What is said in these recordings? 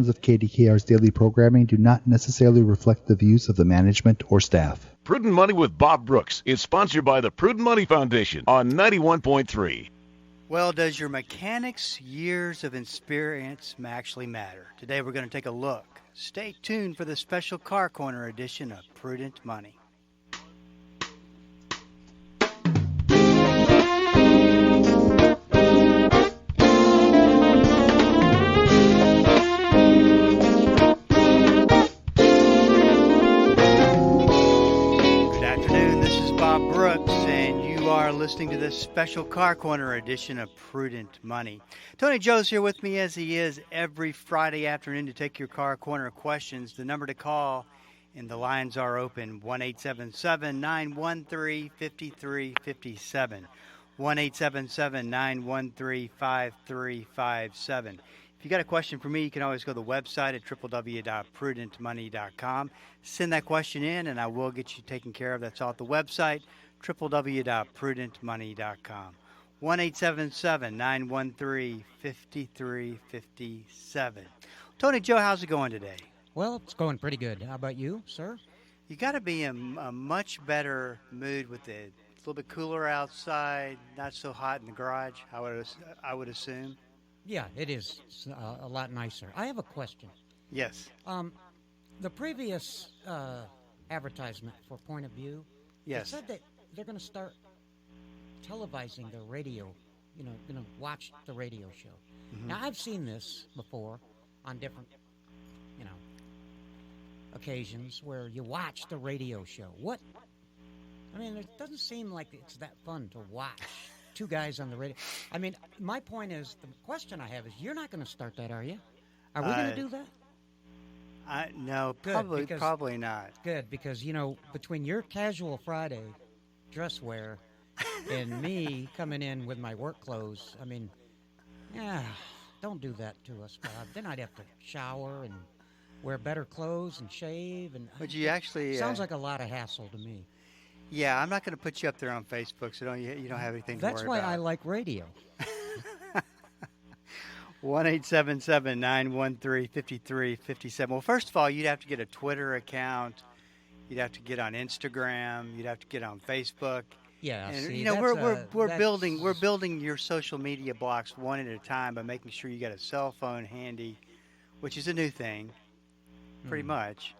of KDKR's daily programming do not necessarily reflect the views of the management or staff. Prudent Money with Bob Brooks is sponsored by the Prudent Money Foundation on 91.3. Well, does your mechanic's years of experience actually matter? Today we're going to take a look. Stay tuned for the special Car Corner edition of Prudent Money. Listening to this special Car Corner edition of Prudent Money. Tony Joe's here with me as he is every Friday afternoon to take your Car Corner questions. The number to call and the lines are open, 1-877-913-5357, 1-877-913-5357. If you got a question for me, you can always go to the website at www.prudentmoney.com. Send that question in and I will get you taken care of. That's all at the website, www.prudentmoney.com. 1-877-913-5357. Tony Joe, how's it going today? Well, it's going pretty good. How about you, sir? You got to be in a much better mood with it. It's a little bit cooler outside, not so hot in the garage, I would assume. Yeah, it is. It's a lot nicer. I have a question. Yes. The previous advertisement for Point of View, yes, said that they're going to start televising the radio, going to watch the radio show. Mm-hmm. Now, I've seen this before on different, occasions where you watch the radio show. It doesn't seem like it's that fun to watch two guys on the radio. My point is, the question I have is, you're not going to start that, are you? Are we going to do that? No, good, probably not. Good, because, between your casual Friday dress wear and me coming in with my work clothes, don't do that to us, Bob. Then I'd have to shower and wear better clothes and shave. But you actually... sounds like a lot of hassle to me. Yeah, I'm not going to put you up there on Facebook, so you don't have anything to worry about. That's why I like radio. 1-877-913-5357. Well, first of all, you'd have to get a Twitter account. You'd have to get on Instagram. You'd have to get on Facebook. Yeah, and, we're building your social media blocks one at a time by making sure you got a cell phone handy, which is a new thing, pretty much.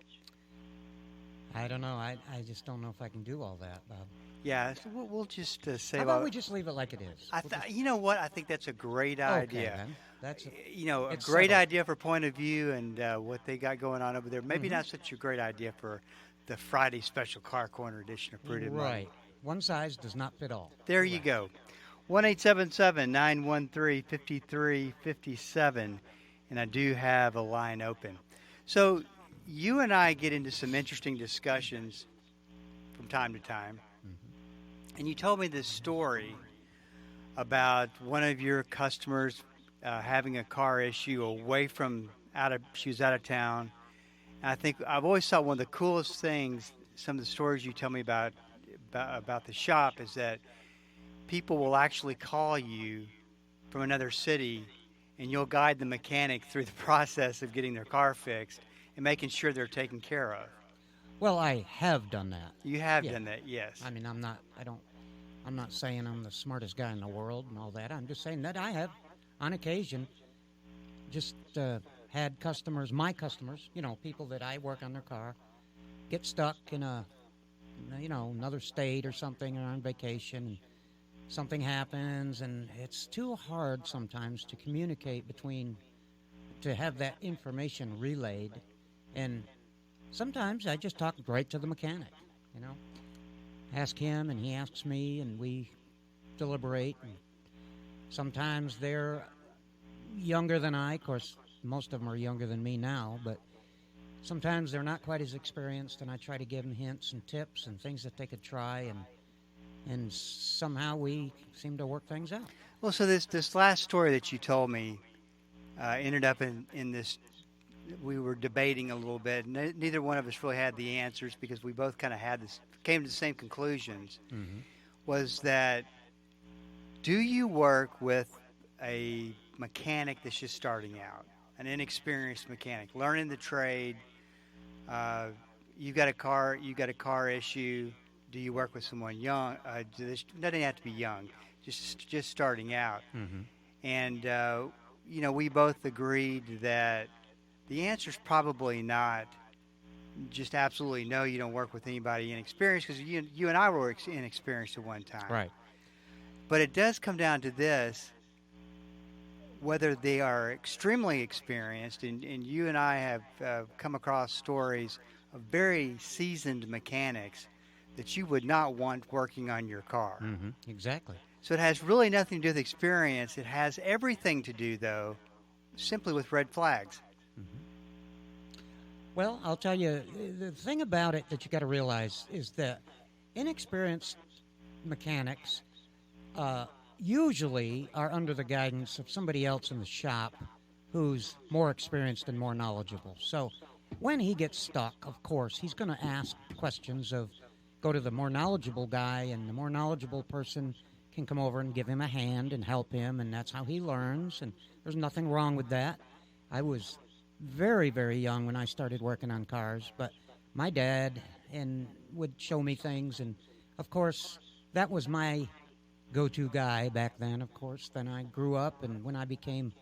I don't know. I just don't know if I can do all that, Bob. Yeah, so we'll just say. How about we just leave it like it is? You know what? I think that's a great idea. Then. That's a great idea for Point of View and what they got going on over there. Maybe not such a great idea for the Friday special Car Corner edition of Prudent Money. Right. One size does not fit all. There you go. 1-877-913-5357, and I do have a line open. So you and I get into some interesting discussions from time to time, and you told me this story about one of your customers having a car issue she was out of town. And I think I've always thought one of the coolest things, some of the stories you tell me about the shop, is that people will actually call you from another city and you'll guide the mechanic through the process of getting their car fixed and making sure they're taken care of. Well, I have done that. You have done that, yes. I'm not saying I'm the smartest guy in the world and all that. I'm just saying that I have, on occasion, just had my customers, people that I work on their car, get stuck in another state or something, or on vacation, and something happens, and it's too hard sometimes to communicate to have that information relayed, and sometimes I just talk right to the mechanic, ask him, and he asks me, and we deliberate, and sometimes they're younger than I. Of course, most of them are younger than me now, but sometimes they're not quite as experienced, and I try to give them hints and tips and things that they could try, and somehow we seem to work things out. Well, so this last story that you told me ended up in this. We were debating a little bit. Neither one of us really had the answers because we both kind of came to the same conclusions. Mm-hmm. Was that, do you work with a mechanic that's just starting out? an inexperienced mechanic learning the trade. You got a car issue. Do you work with someone young? Doesn't have to be young, just starting out. Mm-hmm. And we both agreed that the answer is probably not just absolutely no. You don't work with anybody inexperienced, because you and I were inexperienced at one time. Right. But it does come down to this: whether they are extremely experienced, and you and I have come across stories of very seasoned mechanics that you would not want working on your car. Mm-hmm. Exactly. So it has really nothing to do with experience. It has everything to do, though, simply with red flags. Mm-hmm. Well, I'll tell you, the thing about it that you got to realize is that inexperienced mechanics usually are under the guidance of somebody else in the shop who's more experienced and more knowledgeable. So when he gets stuck, of course, he's going to ask questions go to the more knowledgeable guy, and the more knowledgeable person can come over and give him a hand and help him, and that's how he learns, and there's nothing wrong with that. I was very, very young when I started working on cars, but my dad would show me things, and of course, that was my go-to guy back then, of course. Then I grew up, and when I became,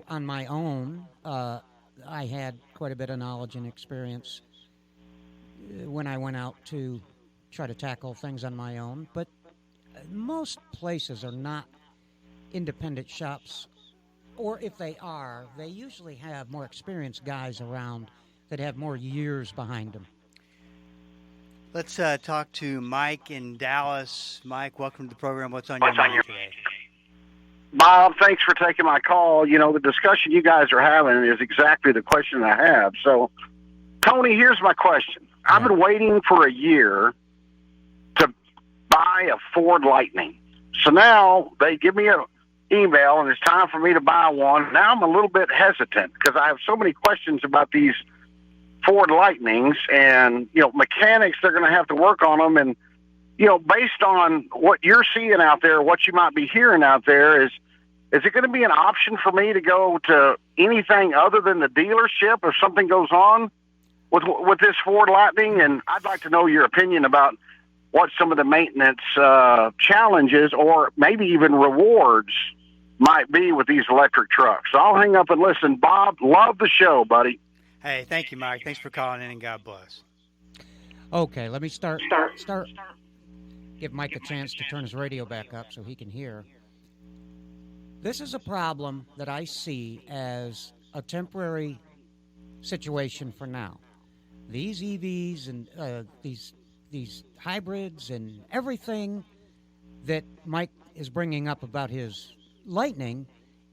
on my own, I had quite a bit of knowledge and experience when I went out to try to tackle things on my own. But most places are not independent shops, or if they are, they usually have more experienced guys around that have more years behind them. Let's talk to Mike in Dallas. Mike, welcome to the program. What's on your mind today? Bob, thanks for taking my call. The discussion you guys are having is exactly the question I have. So, Tony, here's my question. Yeah. I've been waiting for a year to buy a Ford Lightning. So now they give me an email, and it's time for me to buy one. Now I'm a little bit hesitant because I have so many questions about these Ford Lightnings, and mechanics, they're going to have to work on them. And based on what you're seeing out there, what you might be hearing out there, is it going to be an option for me to go to anything other than the dealership if something goes on with this Ford Lightning? And I'd like to know your opinion about what some of the maintenance challenges or maybe even rewards might be with these electric trucks. So I'll hang up and listen. Bob, love the show, buddy. Hey, thank you, Mike. Thanks for calling in, and God bless. Okay, let me start. Give Mike a chance to turn his radio back up so he can hear. This is a problem that I see as a temporary situation for now. These EVs and these hybrids and everything that Mike is bringing up about his Lightning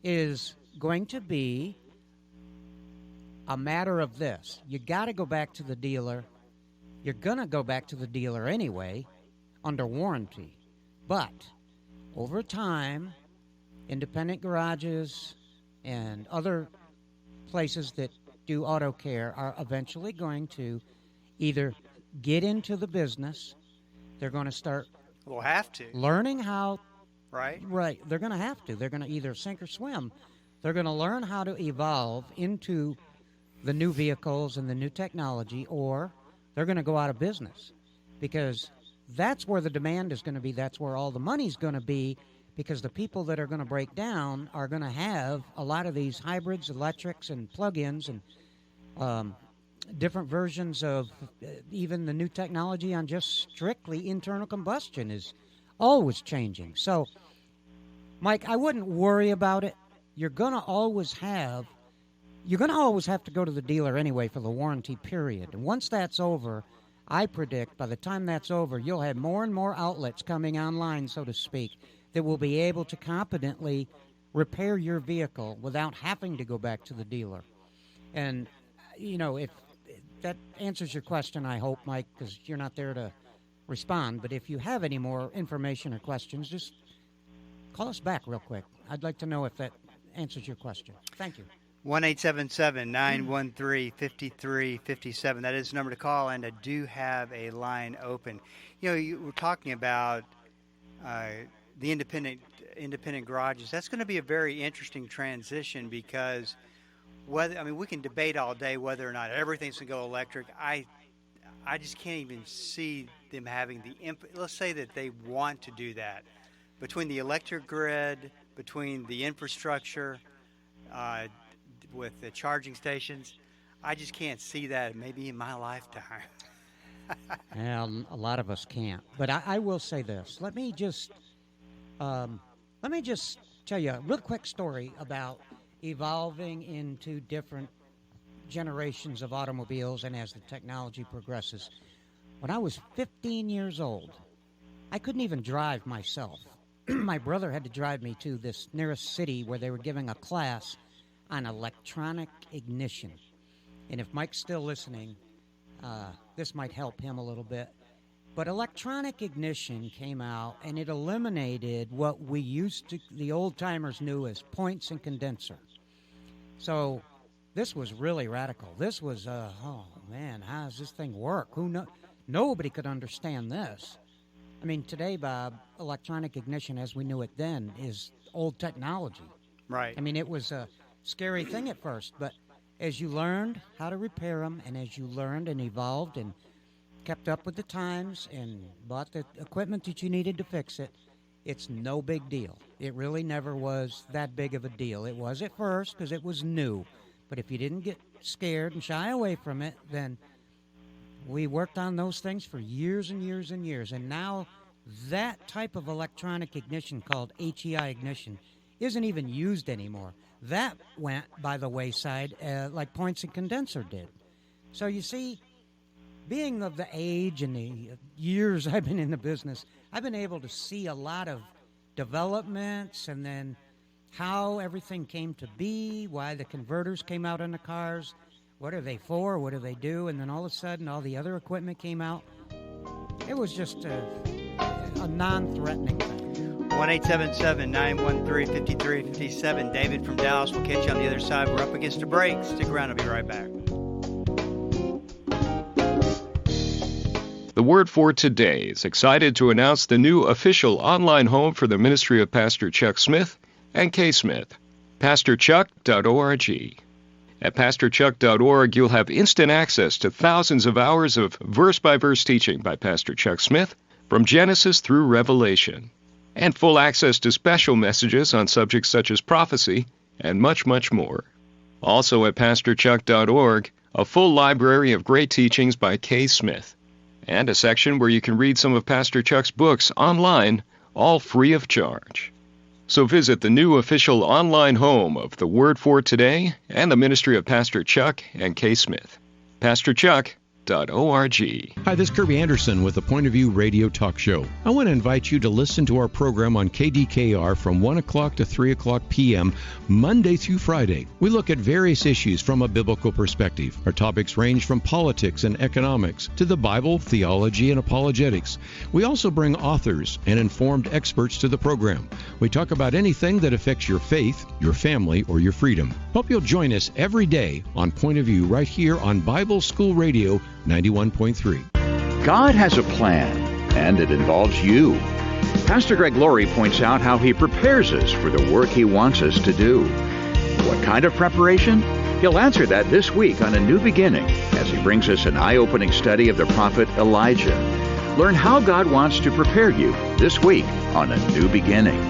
is going to be a matter of this. You got to go back to the dealer. You're going to go back to the dealer anyway under warranty. But over time, independent garages and other places that do auto care are eventually going to either get into the business. They're going to start learning how. Right. They're going to have to. They're going to either sink or swim. They're going to learn how to evolve into the new vehicles and the new technology, or they're going to go out of business, because that's where the demand is going to be. That's where all the money's going to be, because the people that are going to break down are going to have a lot of these hybrids, electrics, and plug-ins, and different versions of even the new technology on just strictly internal combustion is always changing. So, Mike, I wouldn't worry about it. You're going to always have to go to the dealer anyway for the warranty period. And once that's over, I predict by the time that's over, you'll have more and more outlets coming online, so to speak, that will be able to competently repair your vehicle without having to go back to the dealer. And, if that answers your question, I hope, Mike, because you're not there to respond. But if you have any more information or questions, just call us back real quick. I'd like to know if that answers your question. Thank you. 1-877-913-5357. That is the number to call, and I do have a line open. You were talking about the independent garages. That's going to be a very interesting transition, because we can debate all day whether or not everything's going to go electric. I just can't even see them having let's say that they want to do that. Between the electric grid, between the infrastructure, with the charging stations, I just can't see that maybe in my lifetime. Well, a lot of us can't. But I will say this. Let me just tell you a real quick story about evolving into different generations of automobiles and as the technology progresses. When I was 15 years old, I couldn't even drive myself. My brother had to drive me to this nearest city where they were giving a class on electronic ignition. And if Mike's still listening, this might help him a little bit. But electronic ignition came out, and it eliminated what the old-timers knew as points and condenser. So this was really radical. This was, oh, man, how does this thing work? Nobody could understand this. I mean, today, Bob, electronic ignition as we knew it then is old technology. Right. I mean, it was a scary thing at first, but as you learned how to repair them, and as you learned and evolved and kept up with the times and bought the equipment that you needed to fix it, it's no big deal. It really never was that big of a deal. It was at first because it was new. But if you didn't get scared and shy away from it, then we worked on those things for years and years and years. And now that type of electronic ignition called HEI ignition isn't even used anymore. That went by the wayside like points and condenser did. So you see, being of the age and the years I've been in the business, I've been able to see a lot of developments and then how everything came to be, why the converters came out in the cars, what are they for, what do they do, and then all of a sudden all the other equipment came out. It was just a non-threatening thing. 1-877-913-5357. David from Dallas will catch you on the other side. We're up against a break. Stick around. I'll be right back. The Word for Today is excited to announce the new official online home for the ministry of Pastor Chuck Smith and Kay Smith, PastorChuck.org. At PastorChuck.org, you'll have instant access to thousands of hours of verse-by-verse teaching by Pastor Chuck Smith from Genesis through Revelation, and full access to special messages on subjects such as prophecy and much, much more. Also at PastorChuck.org, a full library of great teachings by Kay Smith, and a section where you can read some of Pastor Chuck's books online, all free of charge. So visit the new official online home of the Word for Today and the ministry of Pastor Chuck and Kay Smith, PastorChuck.org. Hi, this is Kirby Anderson with the Point of View Radio Talk Show. I want to invite you to listen to our program on KDKR from 1 o'clock to 3 o'clock p.m. Monday through Friday. We look at various issues from a biblical perspective. Our topics range from politics and economics to the Bible, theology, and apologetics. We also bring authors and informed experts to the program. We talk about anything that affects your faith, your family, or your freedom. Hope you'll join us every day on Point of View right here on Bible School Radio 91.3. God has a plan, and it involves you. Pastor Greg Laurie points out how he prepares us for the work he wants us to do. What kind of preparation? He'll answer that this week on A New Beginning as he brings us an eye-opening study of the prophet Elijah. Learn how God wants to prepare you this week on A New Beginning.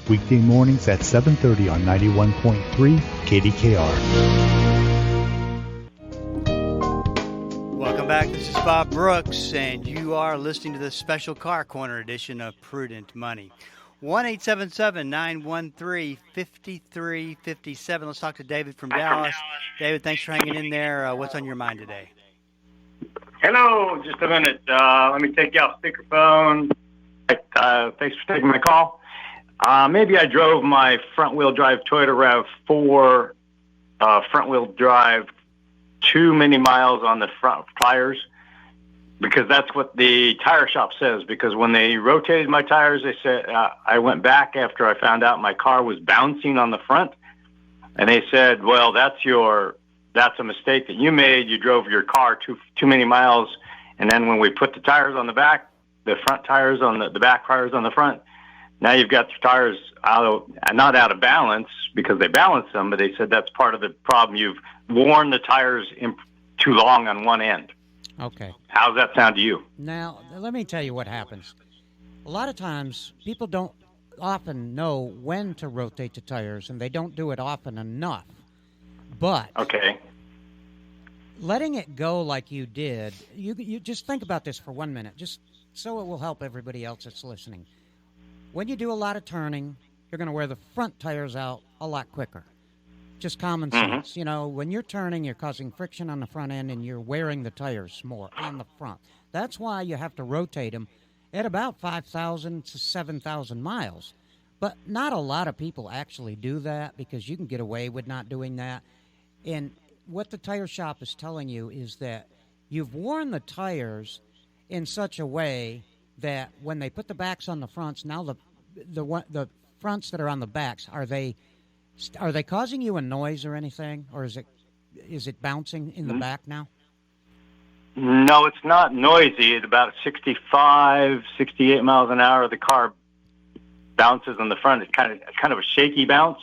Weekday mornings at 7:30 on 91.3 KDKR. Welcome back. This is Bob Brooks, and you are listening to the Special Car Corner edition of Prudent Money. 1-877-913-5357. Let's talk to David from Dallas. David, thanks for hanging in there. What's on your mind today? Hello, just a minute. Let me take you off speakerphone. Thanks for taking my call. Maybe I drove my front-wheel drive Toyota RAV4 front-wheel drive too many miles on the front tires, because that's what the tire shop says. Because when they rotated my tires, they said I went back after I found out my car was bouncing on the front, and they said, "Well, that's a mistake that you made. You drove your car too many miles, and then when we put the tires on the back, the front tires on the back tires on the front, now you've got the tires not out of balance because they balance them, but they said that's part of the problem. You've worn the tires too long on one end. Okay. How does that sound to you? Now, let me tell you what happens. A lot of times, people don't often know when to rotate the tires, and they don't do it often enough. But okay, letting it go like you did, you just think about this for 1 minute, just so it will help everybody else that's listening. When you do a lot of turning, you're going to wear the front tires out a lot quicker. Just common sense. You know, when you're turning, you're causing friction on the front end, and you're wearing the tires more on the front. That's why you have to rotate them at about 5,000 to 7,000 miles. But not a lot of people actually do that because you can get away with not doing that. And what the tire shop is telling you is that you've worn the tires in such a way that when they put the backs on the fronts, now the fronts that are on the backs, are they causing you a noise or anything, or is it bouncing in the back now? No, it's not noisy. At about 65, 68 miles an hour, the car bounces on the front. It's kind of a shaky bounce.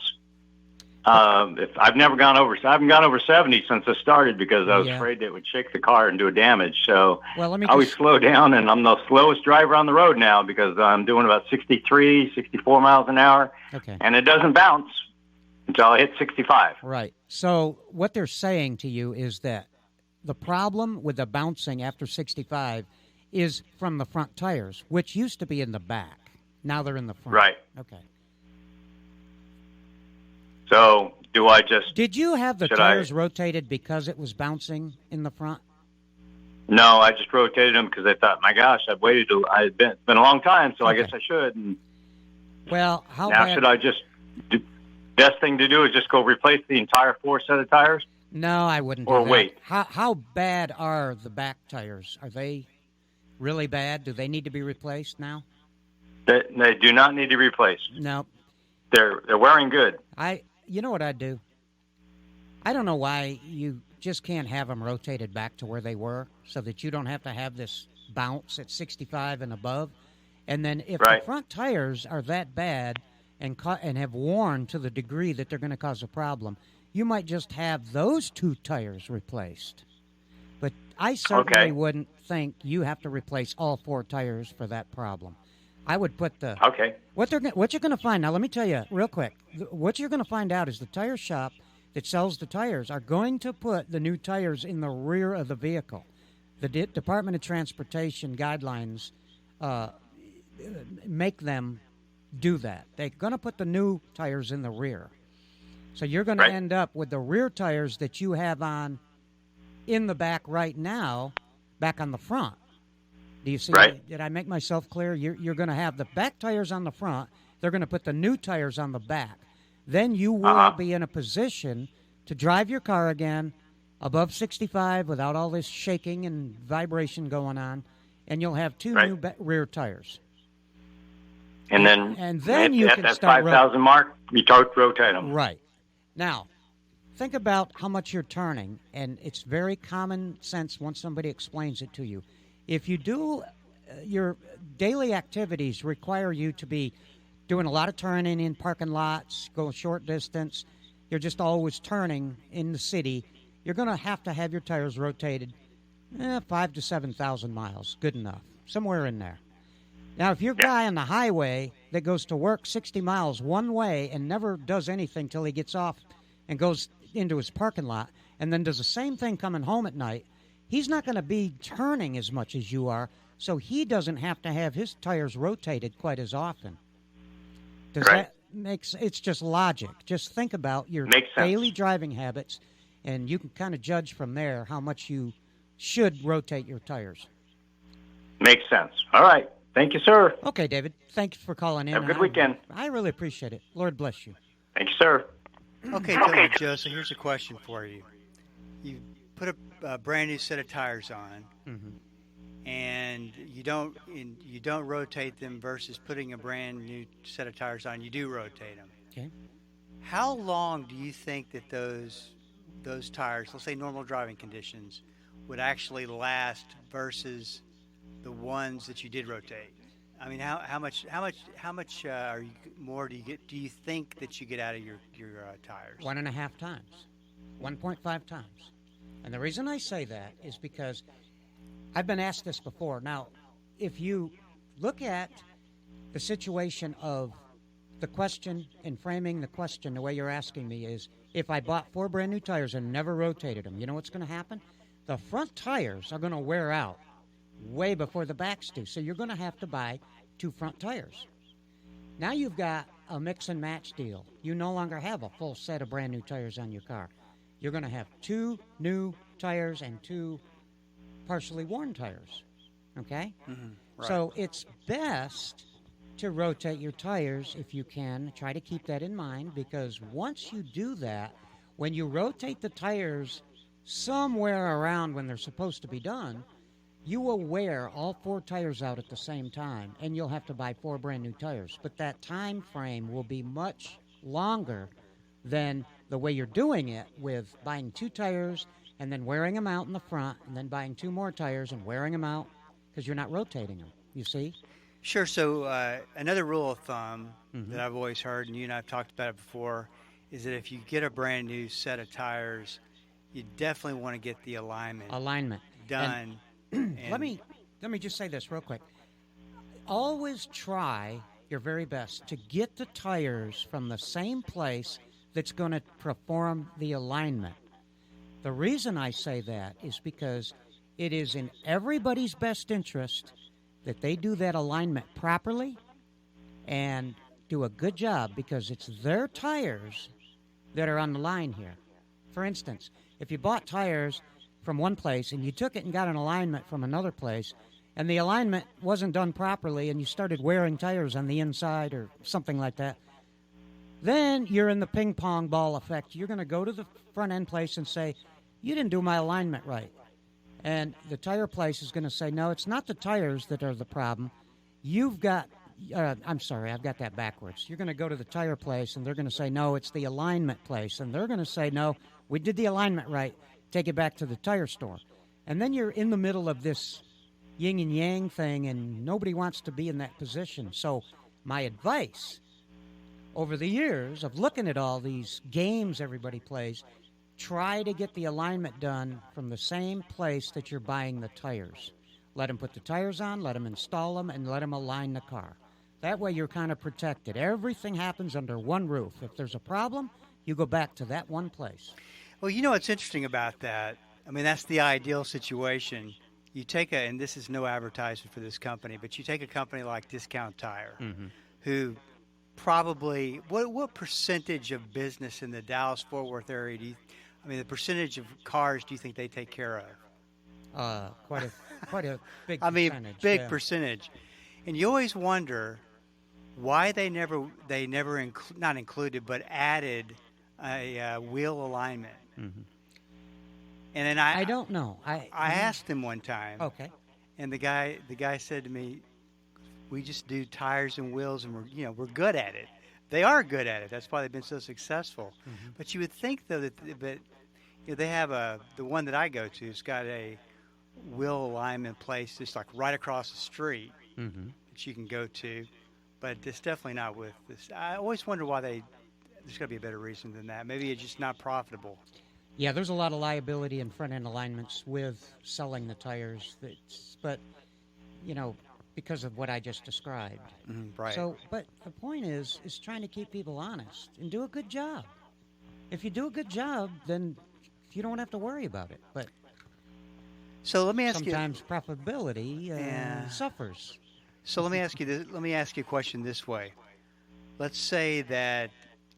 I haven't gone over 70 since I started because I was afraid it would shake the car and do damage. So I always slow down, and I'm the slowest driver on the road now because I'm doing about 63, 64 miles an hour. Okay. And it doesn't bounce until I hit 65. Right. So what they're saying to you is that the problem with the bouncing after 65 is from the front tires, which used to be in the back. Now they're in the front. Right. Okay. So do I just... Did you have the tires rotated because it was bouncing in the front? No, I just rotated them because I thought, my gosh, I've waited. It's been a long time, so I guess I should. And well, should I just... Best thing to do is just go replace the entire 4 set of tires? No, I wouldn't. Or do that. wait. How bad are the back tires? Are they really bad? Do they need to be replaced now? They do not need to be replaced. No. They're wearing good. You know what I'd do? I don't know why you just can't have them rotated back to where they were so that you don't have to have this bounce at 65 and above. And then if the front tires are that bad and have worn to the degree that they're going to cause a problem, you might just have those 2 tires replaced. But I certainly wouldn't think you have to replace all 4 tires for that problem. I would put the... Okay. What you're going to find, now let me tell you real quick, what you're going to find out is the tire shop that sells the tires are going to put the new tires in the rear of the vehicle. The Department of Transportation guidelines make them do that. They're going to put the new tires in the rear. So you're going to end up with the rear tires that you have on in the back right now, back on the front. Do you see? Did I make myself clear? You're going to have the back tires on the front. They're going to put the new tires on the back. Then you will be in a position to drive your car again above 65 without all this shaking and vibration going on, and you'll have 2 new rear tires. And then you at can that start 5,000 mark, you rotate them. Right. Now, think about how much you're turning, and it's very common sense once somebody explains it to you. If you do, your daily activities require you to be doing a lot of turning in parking lots, go a short distance, you're just always turning in the city, you're going to have your tires rotated 5,000 to 7,000 miles. Good enough. Somewhere in there. Now, if you're a guy on the highway that goes to work 60 miles one way and never does anything till he gets off and goes into his parking lot and then does the same thing coming home at night, he's not going to be turning as much as you are, so he doesn't have to have his tires rotated quite as often. Does that make sense? It's just logic. Just think about your daily driving habits, and you can kind of judge from there how much you should rotate your tires. Makes sense. All right. Thank you, sir. Okay, David. Thanks for calling in. Have a good weekend. I really appreciate it. Lord bless you. Thank you, sir. Okay, Joe, so here's a question for you. You put a brand new set of tires on, and you don't rotate them versus putting a brand new set of tires on. You do rotate them. Okay. How long do you think that those tires, let's say normal driving conditions, would actually last versus the ones that you did rotate? I mean, how much are you more do you get? Do you think that you get out of your tires? 1.5 times, 1.5 times. And the reason I say that is because I've been asked this before. Now, if you look at the situation of the question and framing the question the way you're asking me is, if I bought 4 brand new tires and never rotated them, you know what's going to happen? The front tires are going to wear out way before the backs do. So you're going to have to buy 2 front tires. Now you've got a mix and match deal. You no longer have a full set of brand new tires on your car. You're going to have 2 new tires and 2 partially worn tires. Okay? Mm-hmm. Right. So it's best to rotate your tires if you can. Try to keep that in mind, because once you do that, when you rotate the tires somewhere around when they're supposed to be done, you will wear all 4 tires out at the same time, and you'll have to buy 4 brand new tires. But that time frame will be much longer than the way you're doing it, with buying 2 tires and then wearing them out in the front, and then buying 2 more tires and wearing them out, because you're not rotating them, you see? Sure. So another rule of thumb that I've always heard, and you and I have talked about it before, is that if you get a brand new set of tires, you definitely want to get the alignment done. And let me just say this real quick. Always try your very best to get the tires from the same place that's going to perform the alignment. The reason I say that is because it is in everybody's best interest that they do that alignment properly and do a good job, because it's their tires that are on the line here. For instance, if you bought tires from one place and you took it and got an alignment from another place, and the alignment wasn't done properly and you started wearing tires on the inside or something like that, then you're in the ping pong ball effect. You're going to go to the front end place and say, you didn't do my alignment right. And the tire place is going to say, no, it's not the tires that are the problem. You've got, I'm sorry, I've got that backwards. You're going to go to the tire place, and they're going to say, no, it's the alignment place. And they're going to say, no, we did the alignment right. Take it back to the tire store. And then you're in the middle of this yin and yang thing, and nobody wants to be in that position. So my advice over the years of looking at all these games everybody plays, try to get the alignment done from the same place that you're buying the tires. Let them put the tires on, let them install them, and let them align the car. That way you're kind of protected. Everything happens under one roof. If there's a problem, you go back to that one place. Well, you know what's interesting about that? I mean, that's the ideal situation. You take and this is no advertisement for this company, but you take a company like Discount Tire, who probably, what percentage of business in the Dallas-Fort Worth area the percentage of cars do you think they take care of? Quite a big percentage. Big percentage. And you always wonder why they never not included, but added a wheel alignment. Mm-hmm. And then I don't know. I asked him one time. Okay. And the guy said to me, "We just do tires and wheels, and we're good at it." They are good at it. That's why they've been so successful. Mm-hmm. But you would think though that they have the one that I go to has got a wheel alignment place just like right across the street that you can go to, but it's definitely not with this. I always wonder why there's got to be a better reason than that. Maybe it's just not profitable. Yeah, there's a lot of liability in front end alignments with selling the tires, but because of what I just described. Right. So, but the point is trying to keep people honest and do a good job. If you do a good job, then you don't have to worry about it. But so let me ask sometimes profitability suffers. So let me ask you this. Let me ask you a question this way. Let's say that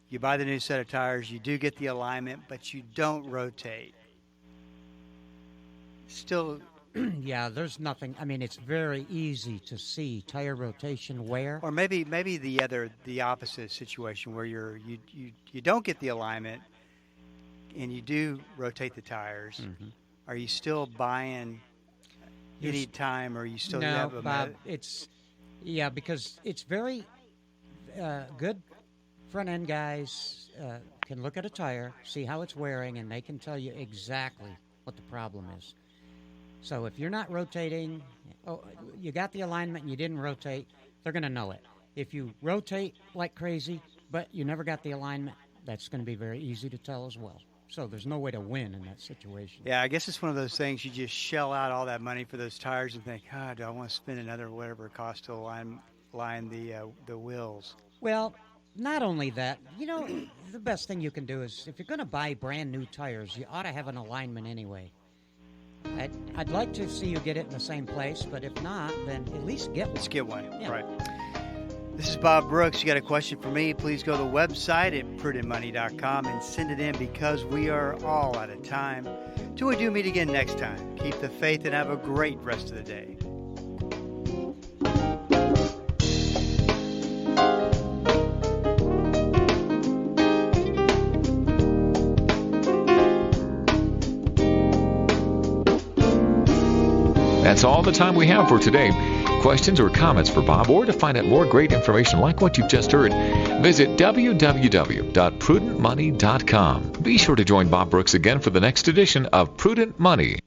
you buy the new set of tires, you do get the alignment, but you don't rotate. Still. Yeah, there's nothing. I mean, it's very easy to see tire rotation wear. Or maybe the opposite situation where you don't get the alignment and you do rotate the tires. Are you still buying any time, or you still have a Bob, because it's very good. Front end guys can look at a tire, see how it's wearing, and they can tell you exactly what the problem is. So if you're not rotating, you got the alignment and you didn't rotate, they're going to know it. If you rotate like crazy, but you never got the alignment, that's going to be very easy to tell as well. So there's no way to win in that situation. Yeah, I guess it's one of those things you just shell out all that money for those tires and think, do I want to spend another whatever it costs to line the wheels? Well, not only that, the best thing you can do is if you're going to buy brand new tires, you ought to have an alignment anyway. I'd like to see you get it in the same place, but if not, then at least get one. Let's get one. Yeah. Right. This is Bob Brooks. You got a question for me, please go to the website at prudentmoney.com and send it in because we are all out of time. Till we do meet again next time, keep the faith and have a great rest of the day. That's all the time we have for today. Questions or comments for Bob, or to find out more great information like what you've just heard, visit www.prudentmoney.com. Be sure to join Bob Brooks again for the next edition of Prudent Money.